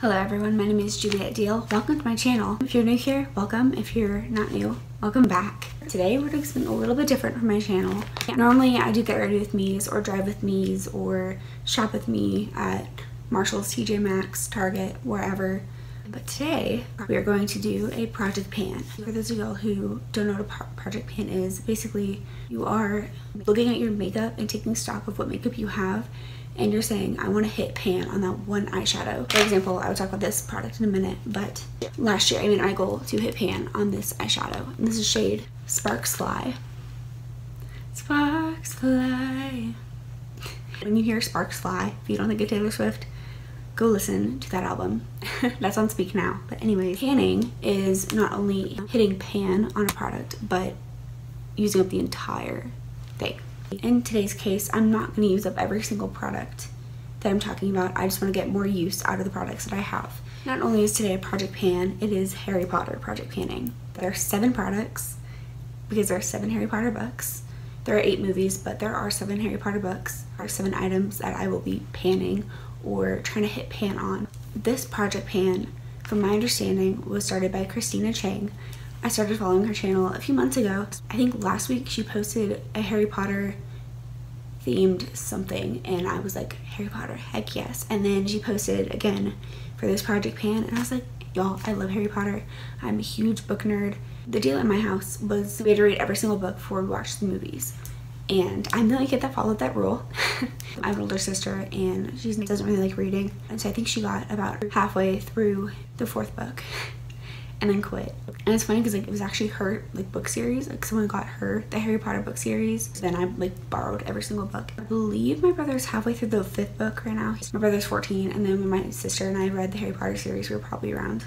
Hello everyone, my name is Juliet Deal. Welcome to my channel. If you're new here, welcome. If you're not new, welcome back. Today we're doing something a little bit different from my channel. Normally I do get ready with me's or drive with me's or shop with me at Marshall's, TJ Maxx, Target, wherever. But today we are going to do a project pan. For those of y'all who don't know what a project pan is, basically you are looking at your makeup and taking stock of what makeup you have, and you're saying, I want to hit pan on that one eyeshadow. For example, I will talk about this product in a minute, but last year I made my goal to hit pan on this eyeshadow. And this is shade Sparks Fly. Sparks Fly. When you hear Sparks Fly, if you don't think of Taylor Swift, go listen to that album. That's on speak now. But anyways, panning is not only hitting pan on a product, but using up the entire thing. In today's case, I'm not going to use up every single product that I'm talking about. I just want to get more use out of the products that I have. Not only is today a project pan, it is Harry Potter project panning. There are 7 products because there are 7 Harry Potter books. There are 8 movies, but there are 7 Harry Potter books. There are 7 items that I will be panning or trying to hit pan on. This project pan, from my understanding, was started by Christina Chang. I started following her channel a few months ago. I think last week she posted a Harry Potter themed something and I was like, Harry Potter, heck yes. And then she posted again for this project pan and I was like, y'all, I love Harry Potter. I'm a huge book nerd. The deal at my house was we had to read every single book before we watched the movies. And I'm the only kid that followed that rule. I have an older sister and she doesn't really like reading. And so I think she got about halfway through the 4th book and then quit. And it's funny because like it was actually her like book series. Like someone got her the Harry Potter book series. Then I like borrowed every single book. I believe my brother's halfway through the 5th book right now. My brother's 14 and then when my sister and I read the Harry Potter series, we were probably around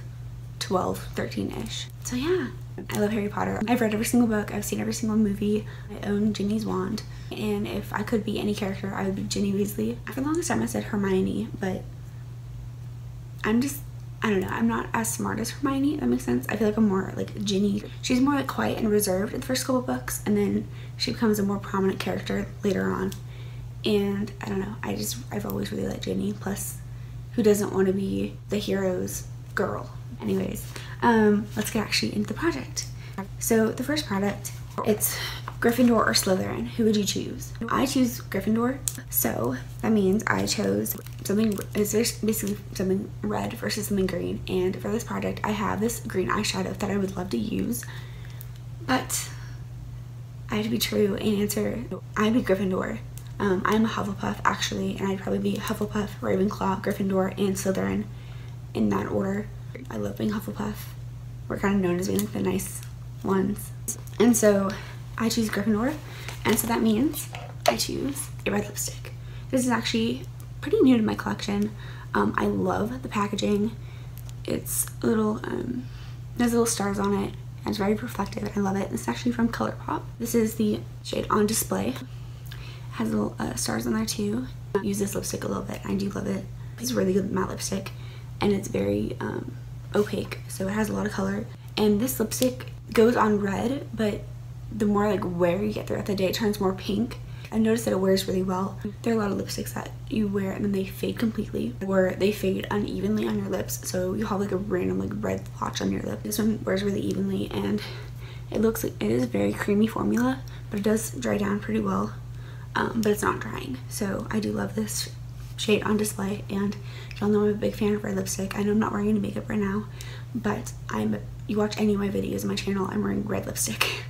12, 13-ish. So yeah, I love Harry Potter. I've read every single book. I've seen every single movie. I own Ginny's wand. And if I could be any character, I would be Ginny Weasley. For the longest time I said Hermione, but I don't know, I'm not as smart as Hermione, if that makes sense. I feel like I'm more like Ginny. She's more like quiet and reserved in the first couple books and then she becomes a more prominent character later on. And I don't know, I've always really liked Ginny. Plus, who doesn't want to be the hero's girl? Anyways, let's get actually into the project. So the first product, it's Gryffindor or Slytherin. Who would you choose? I choose Gryffindor, so that means I chose something, it's basically something red versus something green. And for this project, I have this green eyeshadow that I would love to use, but I have to be true and answer, I'd be Gryffindor. I'm a Hufflepuff actually, and I'd probably be Hufflepuff, Ravenclaw, Gryffindor, and Slytherin in that order. I love being Hufflepuff. We're kind of known as being like the nice ones. And so I choose Gryffindor, and so that means I choose a red lipstick. This is actually pretty new to my collection. I love the packaging. It's a little, there's little stars on it, and it's very reflective. I love it. It's actually from Colourpop. This is the shade On Display. It has little stars on there too. I use this lipstick a little bit. I do love it. It's a really good matte lipstick, and it's very opaque, so it has a lot of color. And this lipstick goes on red, but the more like wear you get throughout the day, it turns more pink. I noticed that it wears really well. There are a lot of lipsticks that you wear and then they fade completely, or they fade unevenly on your lips, so you have like a random like red blotch on your lip. This one wears really evenly and it looks like it is a very creamy formula, but it does dry down pretty well, but it's not drying. So I do love this shade On Display, and y'all know I'm a big fan of red lipstick. I know I'm not wearing any makeup right now, but you watch any of my videos on my channel, I'm wearing red lipstick.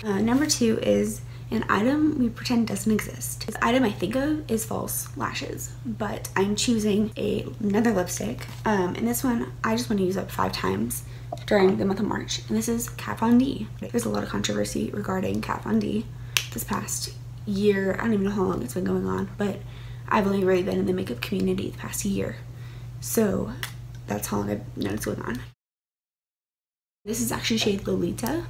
Number 2 is an item we pretend doesn't exist. This item I think of is false lashes, but I'm choosing another lipstick, and this one I just want to use up 5 times during the month of March, and this is Kat Von D. There's a lot of controversy regarding Kat Von D this past year. I don't even know how long it's been going on, but I've only really been in the makeup community the past year, so that's how long I've known it's going on. This is actually shade Lolita,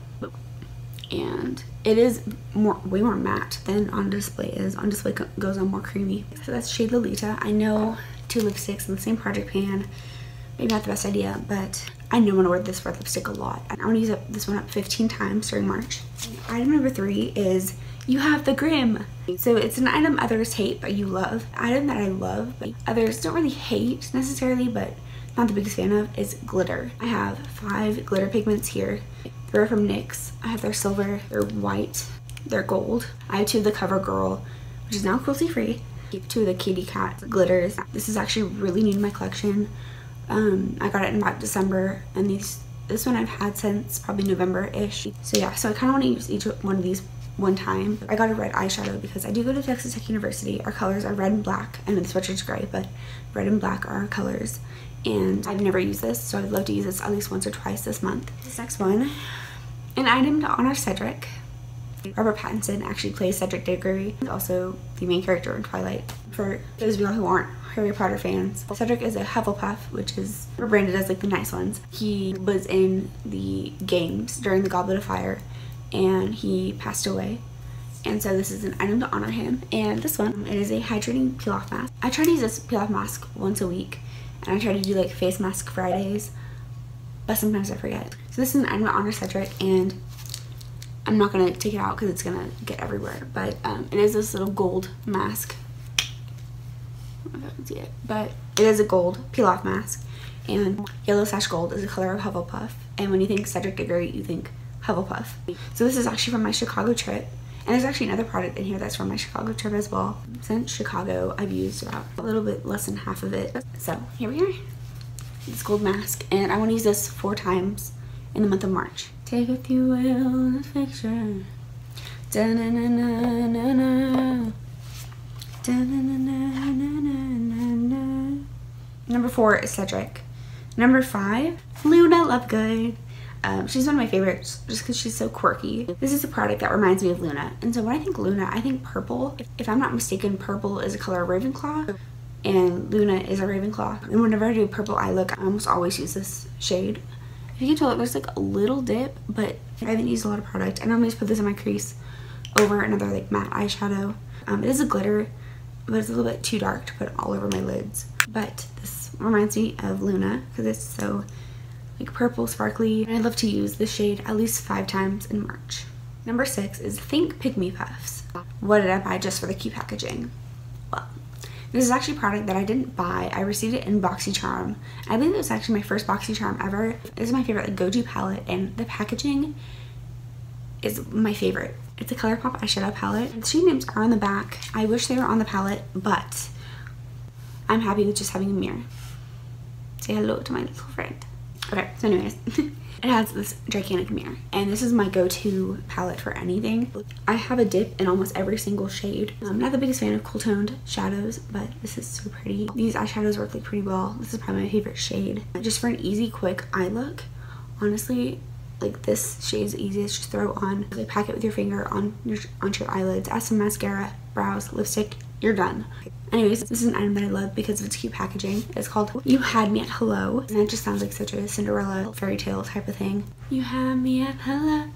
and it is way more matte than On Display is. On Display goes on more creamy. So that's shade Lolita. I know 2 lipsticks in the same project pan, maybe not the best idea, but I know I'm gonna wear this red lipstick a lot. I want to use this one up 15 times during March. Item number 3 is you have the Grim. So it's an item others hate but you love. An item that I love but others don't really hate necessarily, but not the biggest fan of is glitter. I have 5 glitter pigments here. They're from NYX. I have their silver, their white, their gold. I have 2 of the CoverGirl, which is now cruelty free. 2 of the Kitty Cat glitters. This is actually really new to my collection. I got it in about December, and this one I've had since probably November-ish. So yeah, so I kind of want to use each one of these one time. I got a red eyeshadow because I do go to Texas Tech University. Our colors are red and black. I know the sweatshirt's gray, but red and black are our colors. And I've never used this, so I'd love to use this at least once or twice this month. This next one, an item to honor Cedric. Robert Pattinson actually plays Cedric Diggory, also the main character in Twilight. For those of you who aren't Harry Potter fans, Cedric is a Hufflepuff, which is branded as like the nice ones. He was in the games during the Goblet of Fire, and he passed away. And so this is an item to honor him. And this one, it is a hydrating peel-off mask. I try to use this peel-off mask once a week, and I try to do like face mask Fridays, but sometimes I forget. So this is an item to honor Cedric, and I'm not gonna take it out because it's gonna get everywhere, but it is this little gold mask. I don't know if I can see it, but it is a gold peel-off mask, and yellow/gold is the color of Hufflepuff, and when you think Cedric Diggory, you think Hufflepuff. So this is actually from my Chicago trip, and there's actually another product in here that's from my Chicago trip as well. Since Chicago, I've used about a little bit less than half of it. So here we are, this gold mask, and I want to use this 4 times in the month of March. Take with you will the picture. Da-na-na-na-na-na. Da-na-na-na-na-na-na. Number 4 is Cedric. Number 5, Luna Lovegood. She's one of my favorites just because she's so quirky. This is a product that reminds me of Luna. And so when I think Luna, I think purple. If I'm not mistaken, purple is a color of Ravenclaw, and Luna is a Ravenclaw. And whenever I do a purple eye look, I almost always use this shade. If you can tell, there's like a little dip, but I haven't used a lot of product. I normally just put this in my crease over another like matte eyeshadow. It is a glitter, but it's a little bit too dark to put all over my lids. But this reminds me of Luna because it's so like purple, sparkly. And I love to use this shade at least 5 times in March. Number 6 is Think Pygmy Puffs. What did I buy just for the cute packaging? Well, this is actually a product that I didn't buy. I received it in BoxyCharm. I believe it was actually my first BoxyCharm ever. This is my favorite like go-to palette, and the packaging is my favorite. It's a Colourpop eyeshadow palette. The shade names are on the back. I wish they were on the palette, but I'm happy with just having a mirror. Say hello to my little friend. Okay, so anyways, it has this gigantic mirror, and this is my go-to palette for anything. I have a dip in almost every single shade. I'm not the biggest fan of cool toned shadows, but this is so pretty. These eyeshadows work like pretty well. This is probably my favorite shade. Just for an easy, quick eye look, honestly, like this shade is the easiest. Just throw on, like pack it with your finger onto your eyelids, add some mascara, brows, lipstick, you're done. Anyways, this is an item that I love because of its cute packaging. It's called You Had Me at Hello, and that just sounds like such a Cinderella fairy tale type of thing. You had me at hello.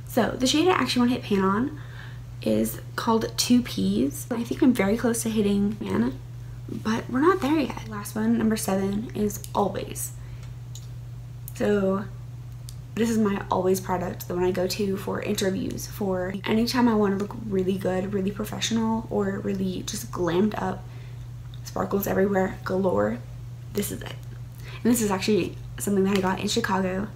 So the shade I actually want to hit pan on is called 2 Ps. I think I'm very close to hitting pan, but we're not there yet. Last one, number 7, is Always. So this is my always product, the one I go to for interviews, for anytime I want to look really good, really professional, or really just glammed up, sparkles everywhere, galore. This is it. And this is actually something that I got in Chicago,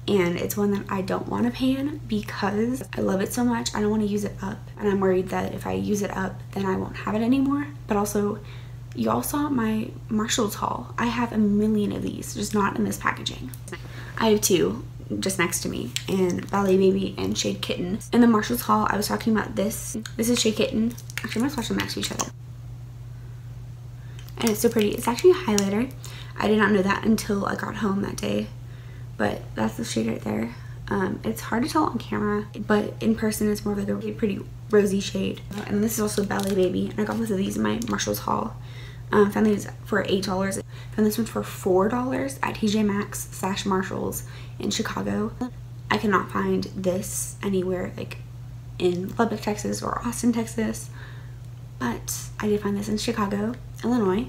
and it's one that I don't want to pan because I love it so much. I don't want to use it up, and I'm worried that if I use it up, then I won't have it anymore. But also, you all saw my Marshalls haul. I have a million of these, just not in this packaging. I have 2 just next to me, and Ballet Baby and shade Kitten. In the Marshalls haul, I was talking about this. This is shade Kitten. Actually, I'm gonna swatch them next to each other. And it's so pretty. It's actually a highlighter. I did not know that until I got home that day, but that's the shade right there. It's hard to tell on camera, but in person it's more of like a really pretty rosy shade. And this is also Ballet Baby, and I got both of these in my Marshalls haul. Found these for $8. Found this one for $4 at TJ Maxx / Marshalls in Chicago. I cannot find this anywhere like in Lubbock, Texas or Austin, Texas, but I did find this in Chicago, Illinois,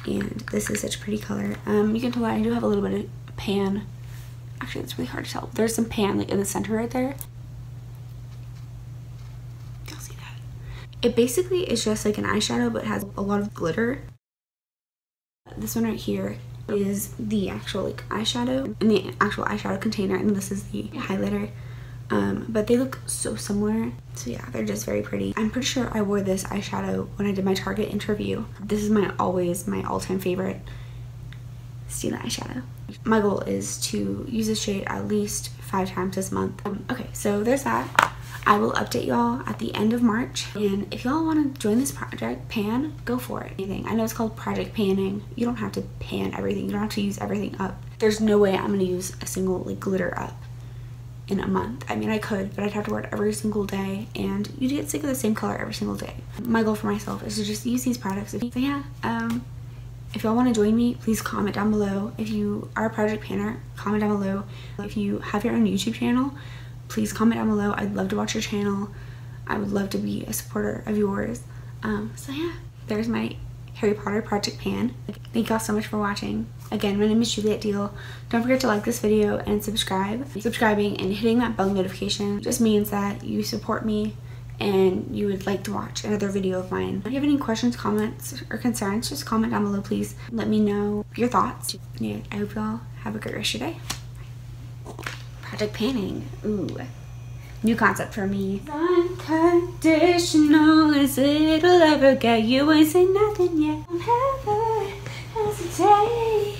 and this is such a pretty color. You can tell that I do have a little bit of pan. Actually, it's really hard to tell. There's some pan like in the center right there. You'll see that. It basically is just like an eyeshadow, but has a lot of glitter. This one right here is the actual like eyeshadow in the actual eyeshadow container, and this is the highlighter. But they look so similar. So yeah, they're just very pretty. I'm pretty sure I wore this eyeshadow when I did my Target interview. This is my all-time favorite Stila eyeshadow. My goal is to use this shade at least 5 times this month. Okay, so there's that. I will update y'all at the end of March, and if y'all want to join this project pan, go for it. I know it's called project panning. You don't have to pan everything. You don't have to use everything up. There's no way I'm going to use a single like glitter up in a month. I mean, I could, but I'd have to wear it every single day, and you'd get sick of the same color every single day. My goal for myself is to just use these products. So yeah, if y'all want to join me, please comment down below. If you are a project panner, comment down below. If you have your own YouTube channel, please comment down below. I'd love to watch your channel. I would love to be a supporter of yours. So yeah, there's my Harry Potter project pan. Thank y'all so much for watching. Again, my name is Juliet Deal. Don't forget to like this video and subscribe. Subscribing and hitting that bell notification just means that you support me and you would like to watch another video of mine. If you have any questions, comments, or concerns, just comment down below, please. Let me know your thoughts. Yeah, I hope y'all have a great rest of your day. Project panning. Ooh. New concept for me. Unconditional is it'll ever get you ain't say nothing yet. I'll never hesitate.